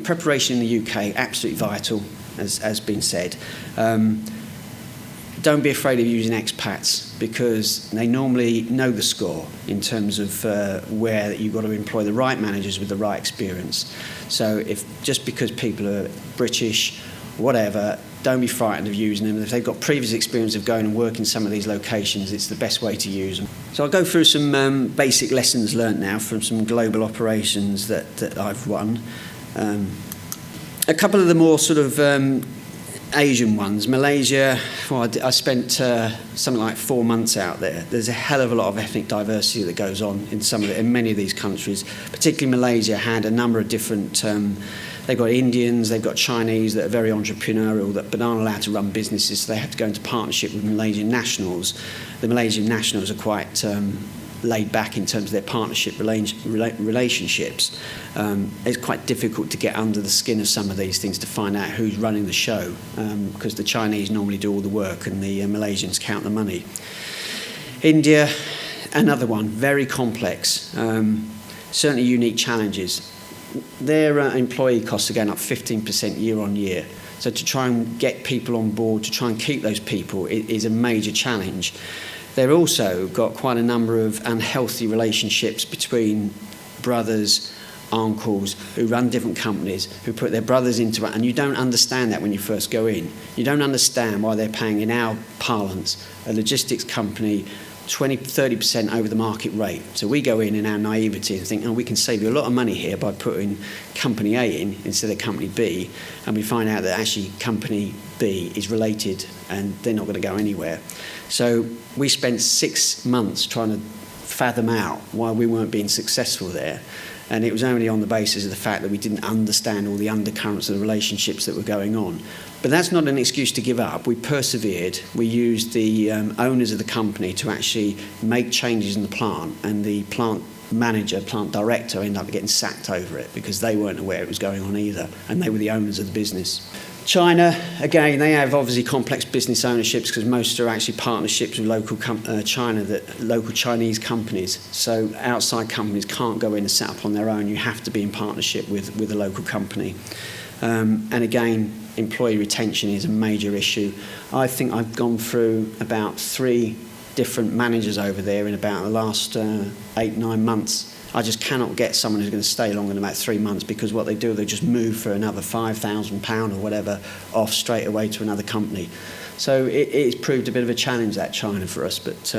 Preparation in the UK, absolutely vital, as been said. Don't be afraid of using expats because they normally know the score in terms of where you've got to employ the right managers with the right experience. So if just because people are British, whatever, don't be frightened of using them. If they've got previous experience of going and working in some of these locations, it's the best way to use them. So I'll go through some basic lessons learnt now from some global operations that I've run. A couple of the more sort of Asian ones. Malaysia, well, I spent something like 4 months out there. There's a hell of a lot of ethnic diversity that goes on in many of these countries. Particularly Malaysia had a number of different. They've got Indians, they've got Chinese that are very entrepreneurial, but aren't allowed to run businesses. So they have to go into partnership with Malaysian nationals. The Malaysian nationals are quite laid back in terms of their partnership relationships. It's quite difficult to get under the skin of some of these things to find out who's running the show, because the Chinese normally do all the work and the Malaysians count the money. India, another one, very complex, certainly unique challenges. Their employee costs are going up 15% year on year. So to try and get people on board, to try and keep those people is a major challenge. They've also got quite a number of unhealthy relationships between brothers, uncles, who run different companies, who put their brothers into it, and you don't understand that when you first go in. You don't understand why they're paying, in our parlance, a logistics company 20-30% over the market rate. So we go in our naivety and think, oh, we can save you a lot of money here by putting company A in instead of company B, and we find out that actually company B is related and they're not going to go anywhere. So we spent 6 months trying to fathom out why we weren't being successful there. And it was only on the basis of the fact that we didn't understand all the undercurrents of the relationships that were going on. But that's not an excuse to give up. We persevered. We used the owners of the company to actually make changes in the plant, and the plant manager, plant director, ended up getting sacked over it because they weren't aware it was going on either, and they were the owners of the business. China, again, they have obviously complex business ownerships because most are actually partnerships with local local Chinese companies. So outside companies can't go in and set up on their own. You have to be in partnership with a local company. And again, employee retention is a major issue. I think I've gone through about 3 different managers over there in about the last 8-9 months. I just cannot get someone who's going to stay longer than about 3 months, because what they do, they just move for another £5,000 or whatever off straight away to another company. So it's proved a bit of a challenge, that China, for us, but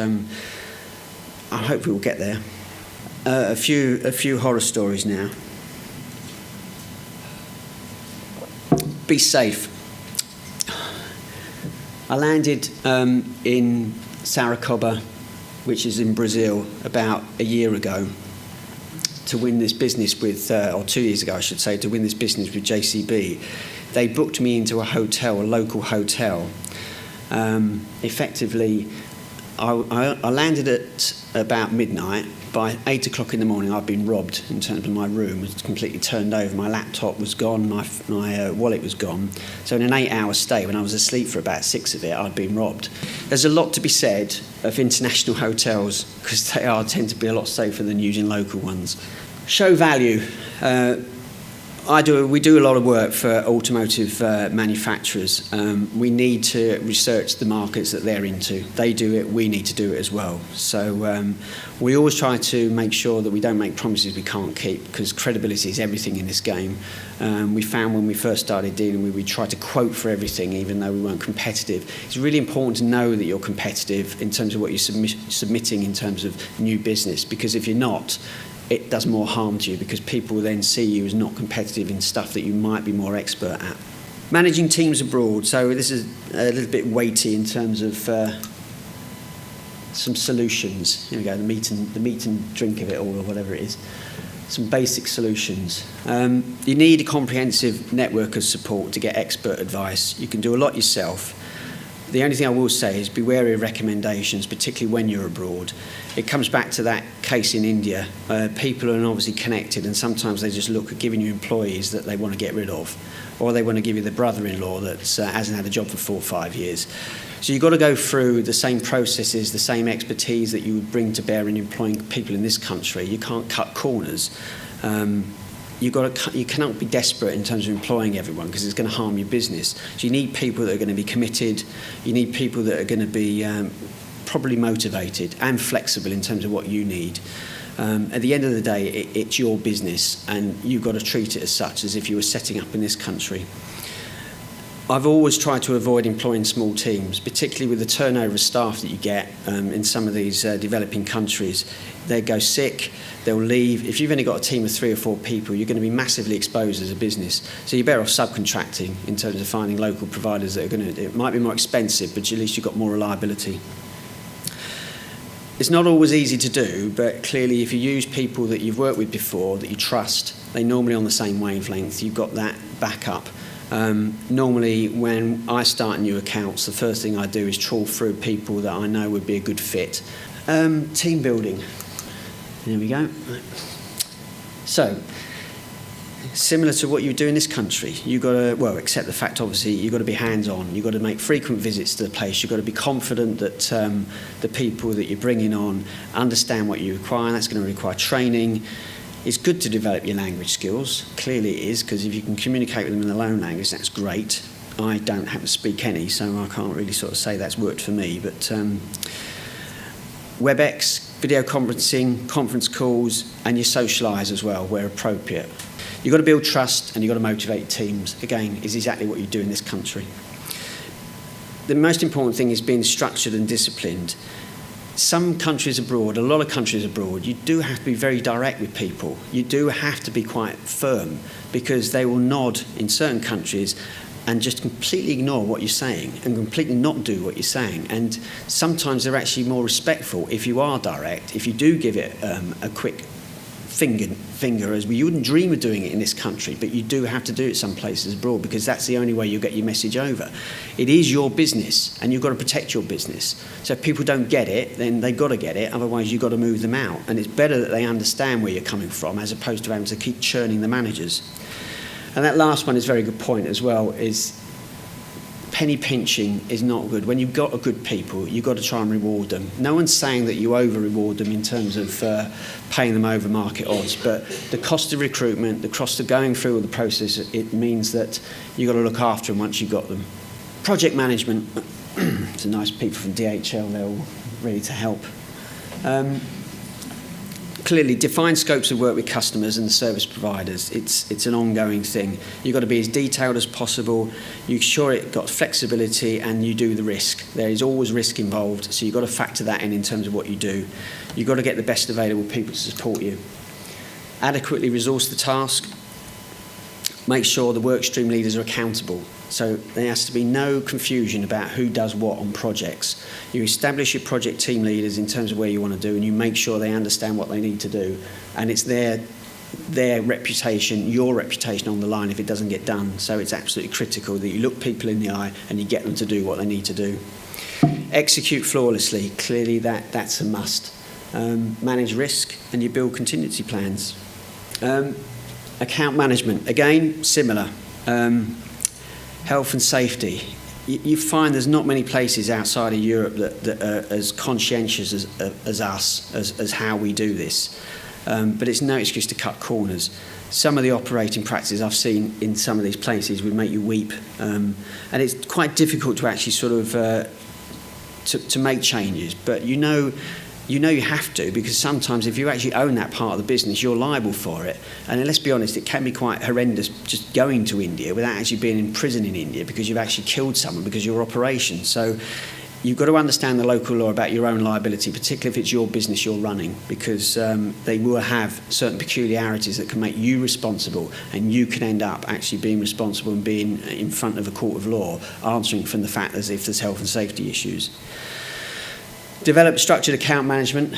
I hope we will get there. A few horror stories now. Be safe. I landed in Saracoba, which is in Brazil, about a year ago, to win this business with, or 2 years ago I should say, to win this business with JCB. They booked me into a hotel, a local hotel. Effectively, I landed at about midnight. By 8 o'clock in the morning, I'd been robbed in terms of my room. It was completely turned over. My laptop was gone, my wallet was gone. So in an 8-hour stay, when I was asleep for about 6 of it, I'd been robbed. There's a lot to be said of international hotels, because they tend to be a lot safer than using local ones. Show value. We do a lot of work for automotive manufacturers. We need to research the markets that they're into. They do it, we need to do it as well. So we always try to make sure that we don't make promises we can't keep, because credibility is everything in this game. We found when we first started dealing, we tried to quote for everything, even though we weren't competitive. It's really important to know that you're competitive in terms of what you're submitting in terms of new business, because if you're not, it does more harm to you, because people will then see you as not competitive in stuff that you might be more expert at. Managing teams abroad. So this is a little bit weighty in terms of some solutions. Here we go, the meat and drink of it all, or whatever it is. Some basic solutions. You need a comprehensive network of support to get expert advice. You can do a lot yourself. The only thing I will say is be wary of recommendations, particularly when you're abroad. It comes back to that case in India. People are obviously connected, and sometimes they just look at giving you employees that they want to get rid of, or they want to give you the brother-in-law that hasn't had a job for 4 or 5 years. So you've got to go through the same processes, the same expertise that you would bring to bear in employing people in this country. You can't cut corners. you cannot be desperate in terms of employing everyone because it's going to harm your business. So you need people that are going to be committed. You need people that are going to be probably motivated and flexible in terms of what you need. At the end of the day, it's your business, and you've got to treat it as such, as if you were setting up in this country. I've always tried to avoid employing small teams, particularly with the turnover of staff that you get in some of these developing countries. They go sick, they'll leave. If you've only got a team of 3 or 4 people, you're going to be massively exposed as a business. So you're better off subcontracting in terms of finding local providers that are going to, it might be more expensive, but at least you've got more reliability. It's not always easy to do, but clearly if you use people that you've worked with before, that you trust, they're normally on the same wavelength, you've got that backup. Normally when I start new accounts, the first thing I do is trawl through people that I know would be a good fit. Team building. There we go. So, similar to what you do in this country, you've got to, well, except the fact obviously you've got to be hands-on, you've got to make frequent visits to the place, you've got to be confident that the people that you're bringing on understand what you require. That's going to require training. It's good to develop your language skills, clearly it is, because if you can communicate with them in their own language, that's great. I don't happen to speak any, so I can't really sort of say that's worked for me, but WebEx, video conferencing, conference calls, and you socialise as well where appropriate. You've got to build trust and you've got to motivate teams. Again, is exactly what you do in this country. The most important thing is being structured and disciplined. Some countries abroad, a lot of countries abroad, you do have to be very direct with people. You do have to be quite firm because they will nod in certain countries and just completely ignore what you're saying and completely not do what you're saying. And sometimes they're actually more respectful if you are direct, if you do give it a quick finger, as you wouldn't dream of doing it in this country, but you do have to do it some places abroad because that's the only way you'll get your message over. It is your business and you've got to protect your business. So if people don't get it, then they've got to get it, otherwise you've got to move them out. And it's better that they understand where you're coming from as opposed to having to keep churning the managers. And that last one is a very good point as well, is penny pinching is not good. When you've got a good people, you've got to try and reward them. No one's saying that you over-reward them in terms of paying them over market odds, but the cost of recruitment, the cost of going through all the process, it means that you've got to look after them once you've got them. Project management. It's a nice people from DHL, they're all ready to help. Clearly, define scopes of work with customers and the service providers. It's an ongoing thing. You've got to be as detailed as possible. You ensure it's got flexibility and you do the risk. There is always risk involved, so you've got to factor that in terms of what you do. You've got to get the best available people to support you. Adequately resource the task. Make sure the work stream leaders are accountable. So there has to be no confusion about who does what on projects. You establish your project team leaders in terms of where you want to do, and you make sure they understand what they need to do. And it's their reputation, your reputation on the line if it doesn't get done. So it's absolutely critical that you look people in the eye and you get them to do what they need to do. Execute flawlessly. Clearly that's a must. Manage risk and you build contingency plans. Account management, again, similar. Health and safety. You find there's not many places outside of Europe that are as conscientious as us, as how we do this. But it's no excuse to cut corners. Some of the operating practices I've seen in some of these places would make you weep. And it's quite difficult to actually sort of to make changes. But you know you have to, because sometimes if you actually own that part of the business, you're liable for it. And let's be honest, it can be quite horrendous just going to India without actually being in prison in India because you've actually killed someone because of your operation. So you've got to understand the local law about your own liability, particularly if it's your business you're running, because they will have certain peculiarities that can make you responsible, and you can end up actually being responsible and being in front of a court of law, answering from the fact as if there's health and safety issues. Develop structured account management.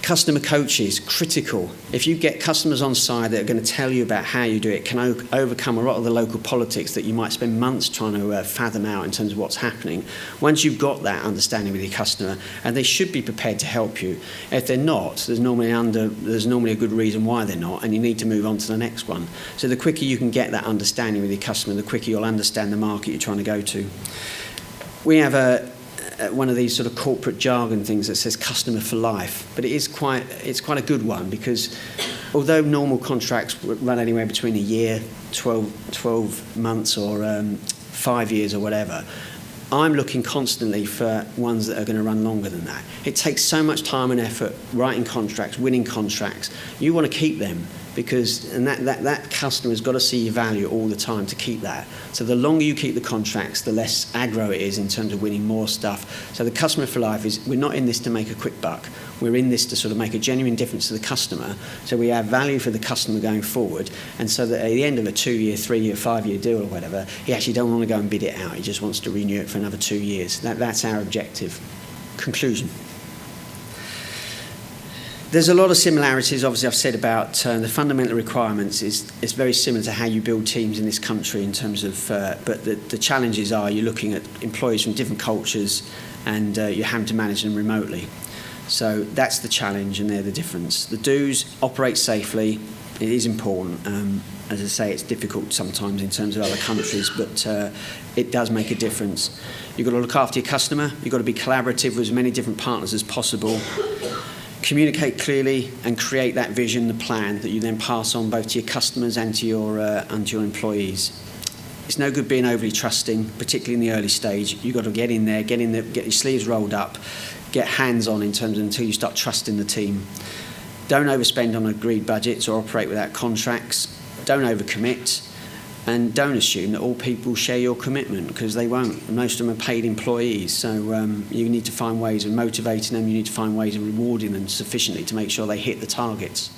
Customer coaches, critical. If you get customers on side that are going to tell you about how you do it, can overcome a lot of the local politics that you might spend months trying to fathom out in terms of what's happening. Once you've got that understanding with your customer, and they should be prepared to help you. If they're not, there's normally a good reason why they're not, and you need to move on to the next one. So the quicker you can get that understanding with your customer, the quicker you'll understand the market you're trying to go to. We have one of these sort of corporate jargon things that says customer for life, but it's quite a good one, because although normal contracts run anywhere between a year, 12 months, or 5 years or whatever, I'm looking constantly for ones that are going to run longer than that. It takes so much time and effort writing contracts, winning contracts. You want to keep them because that customer has got to see your value all the time to keep that. So the longer you keep the contracts, the less aggro it is in terms of winning more stuff. So the customer for life is, we're not in this to make a quick buck. We're in this to sort of make a genuine difference to the customer, so we add value for the customer going forward, and so that at the end of a 2-year, 3-year, 5-year deal or whatever, he actually don't want to go and bid it out. He just wants to renew it for another 2 years. That's our objective. Conclusion. There's a lot of similarities, obviously, I've said about the fundamental requirements. It's very similar to how you build teams in this country in terms of, but the challenges are you're looking at employees from different cultures, and you're having to manage them remotely. So that's the challenge, and they're the difference. The do's: operate safely. It is important. As I say, it's difficult sometimes in terms of other countries, but it does make a difference. You've got to look after your customer. You've got to be collaborative with as many different partners as possible. Communicate clearly and create that vision, the plan that you then pass on both to your customers and to your employees. It's no good being overly trusting, particularly in the early stage. You've got to get in there, get your sleeves rolled up, get hands-on in terms of until you start trusting the team. Don't overspend on agreed budgets or operate without contracts. Don't overcommit, and don't assume that all people share your commitment, because they won't. Most of them are paid employees, so you need to find ways of motivating them. You need to find ways of rewarding them sufficiently to make sure they hit the targets.